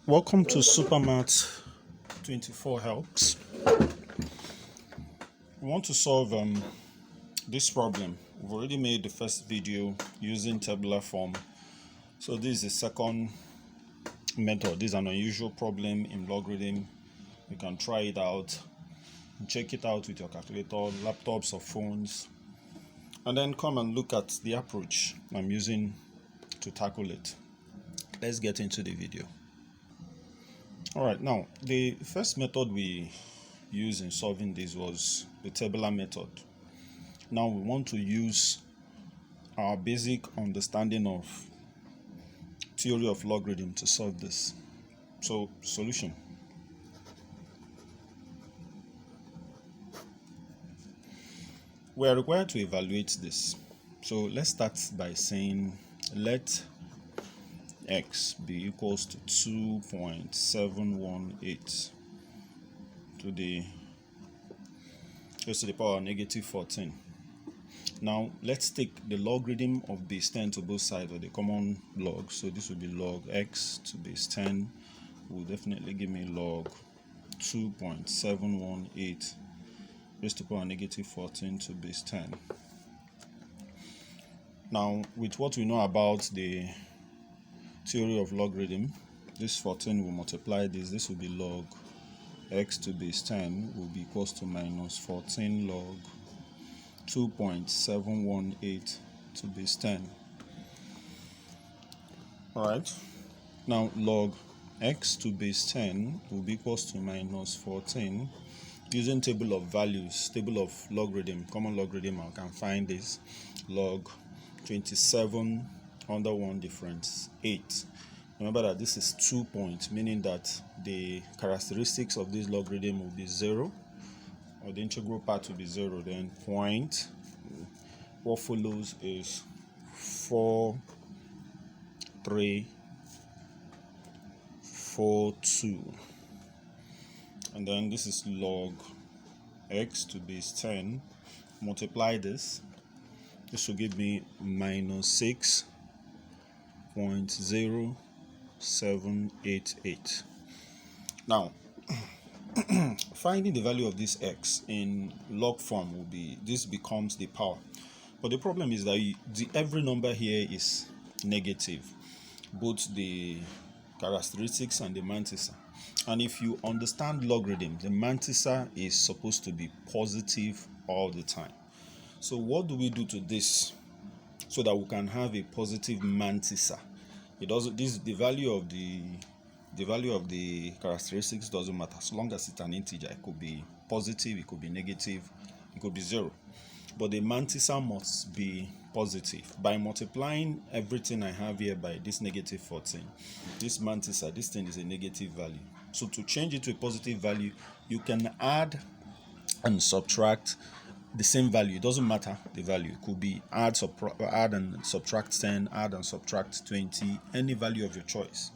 Welcome to Supermat 24 Helps. We want to solve this problem. We've already made the first video using tabular form. So this is the second method. This is an unusual problem in Logarithm. You can try it out, check it out with your calculator, laptops or phones, and then come and look at the approach I'm using to tackle it. Let's get into the video. Alright, now the first method we used in solving this was the tabular method. Now we want to use our basic understanding of theory of logarithm to solve this. So, solution. We are required to evaluate this. So let's start by saying let x be equals to 2.718 to the power of negative 14. Now let's take the logarithm of base 10 to both sides, or the common log. So this will be log x to base 10 will definitely give me log 2.718 raised to the power of negative 14 to base 10. Now with what we know about the theory of logarithm, this 14 will multiply this will be log x to base 10 will be equals to minus 14 log 2.718 to base 10. Alright, now log x to base 10 will be equals to minus 14. Using table of values, table of logarithm, common logarithm, I can find this log 27 under 1 difference 8. Remember that this is 2 points, meaning that the characteristics of this logarithm will be 0, or the integral part will be 0. Then point, what follows is 4, 3, 4, 2. And then this is log x to base 10. Multiply this will give me minus 6.0788. Now finding the value of this x in log form will be, this becomes the power, but the problem is that every number here is negative, both the characteristics and the mantissa. And if you understand logarithm, the mantissa is supposed to be positive all the time. So what do we do to this so that we can have a positive mantissa? It doesn't, the value of the characteristics doesn't matter, as long as it's an integer. It could be positive, it could be negative, it could be 0, but the mantissa must be positive. By multiplying everything I have here by this negative 14, this mantissa, this thing is a negative value. So to change it to a positive value, you can add and subtract the same value. It doesn't matter the value. It could be add and subtract 10, add and subtract 20, any value of your choice.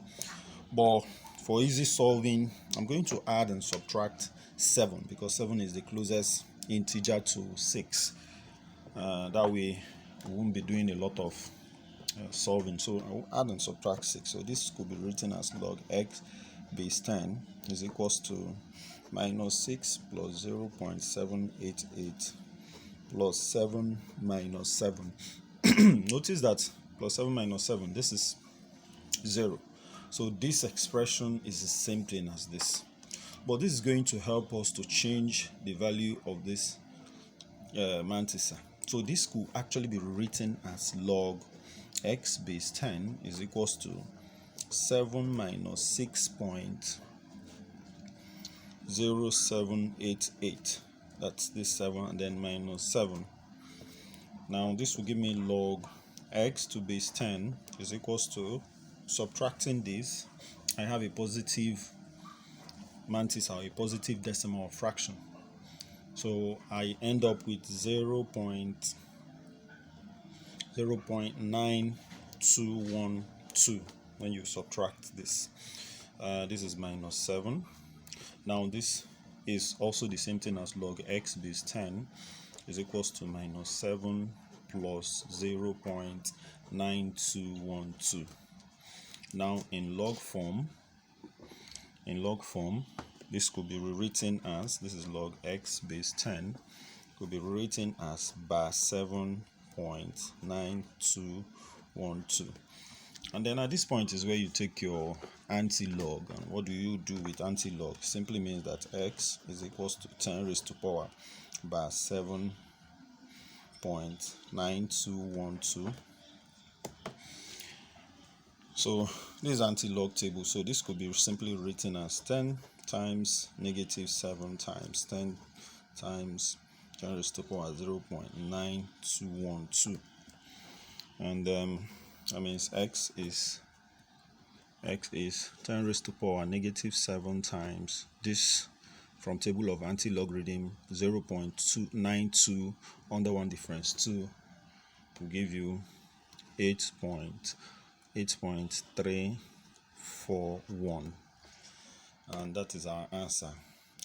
But for easy solving, I'm going to add and subtract 7, because 7 is the closest integer to 6. That way we won't be doing a lot of solving. So I will add and subtract 6. So this could be written as log x base 10 is equals to minus 6 plus 0.788 plus 7 minus 7. Notice that plus 7 minus 7, this is 0. So this expression is the same thing as this. But this is going to help us to change the value of this mantissa. So this could actually be written as log x base 10 is equals to 7 minus 6.0788. That's this 7 and then minus 7. Now this will give me log x to base 10 is equals to, subtracting this, I have a positive mantissa, a positive decimal fraction. So I end up with 0.9212 when you subtract this. This is minus 7. Now this is also the same thing as log x base 10 is equals to minus 7 plus 0.9212. Now in log form, in log form, this could be rewritten as, this is log x base 10, could be rewritten as bar 7.9212. And then at this point is where you take your anti-log. And what do you do with anti-log? Simply means that x is equals to 10 raised to power bar 7.9212. So this is anti-log table. So this could be simply written as 10 times negative 7 times 10 times 10 raised to power 0.9212. And that means x is 10 raised to power negative 7 times this from table of anti-logarithm 0.292 under 1 difference 2 will give you 8.341, and that is our answer.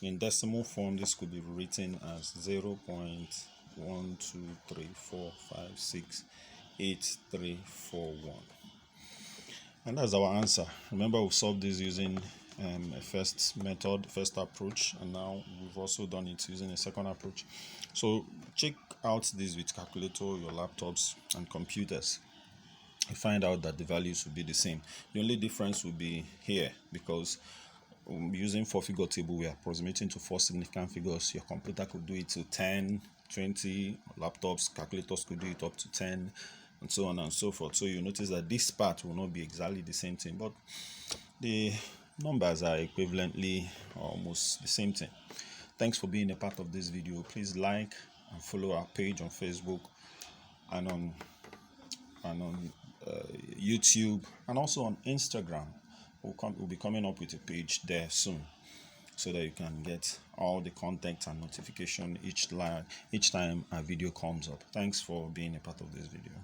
In decimal form, this could be written as 0.123456831, and that's our answer. Remember, we've solved this using a first approach, and now we've also done it using a second approach. So check out this with calculator, your laptops and computers. You find out that the values will be the same. The only difference will be here, because using 4-figure table, we are approximating to 4 significant figures. Your computer could do it to 10, 20, laptops, calculators could do it up to 10, and so on and so forth. So you notice that this part will not be exactly the same thing, but the numbers are equivalently almost the same thing. Thanks for being a part of this video. Please like and follow our page on Facebook and on YouTube, and also on Instagram. We'll be coming up with a page there soon, so that you can get all the content and notification each time a video comes up. Thanks for being a part of this video.